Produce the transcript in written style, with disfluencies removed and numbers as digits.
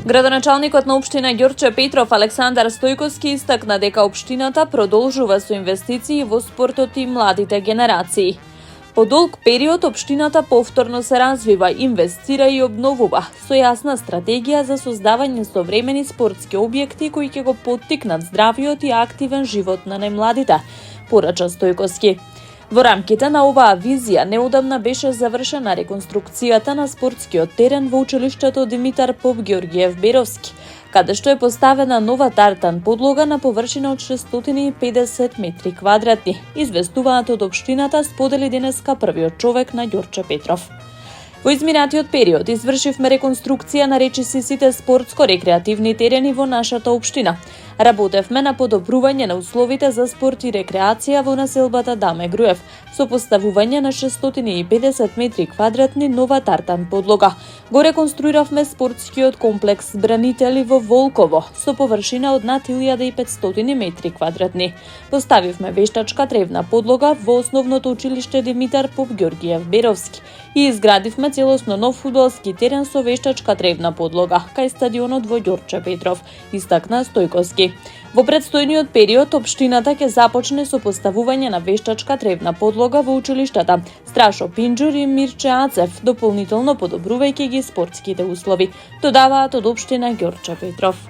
Градоначалникот на општина Ѓорче Петров Александар Стојковски истакна дека општината продолжува со инвестиции во спортот и младите генерации. По долг период општината повторно се развива, инвестира и обновува со јасна стратегија за создавање современи спортски објекти кои ќе го поттикнат здравиот и активен живот на најмладите, порача Стојковски. Во рамките на оваа визија неодамна беше завршена реконструкцијата на спортскиот терен во училиштето Димитар Поп Ѓорѓиев Беровски, каде што е поставена нова тартан подлога на површина од 650 метри квадратни, известуваат од општината, сподели денеска првиот човек на Ѓорче Петров. Во изминатиот период извршивме реконструкција на речиси сите спортско-рекреативни терени во нашата општина. Работевме на подобрување на условите за спорт и рекреација во населбата Даме Груев, со поставување на 650 метри квадратни нова тартан подлога. Го реконструиравме спортскиот комплекс Бранители во Волково, со површина од над 1500 метри квадратни. Поставивме вештачка тревна подлога во основното училиште Димитар Поп Ѓорѓиев Беровски и изградивме целосно нов фудбалски терен со вештачка тревна подлога кај стадионот во Ѓорче Петров, истакна Стојковски. Во предстојниот период општината ќе започне со поставување на вештачка тревна подлога во училиштата Страшо Пинџур и Мирче Ацев, дополнително подобрувајќи ги спортските услови, додаваат од општина Ѓорче Петров.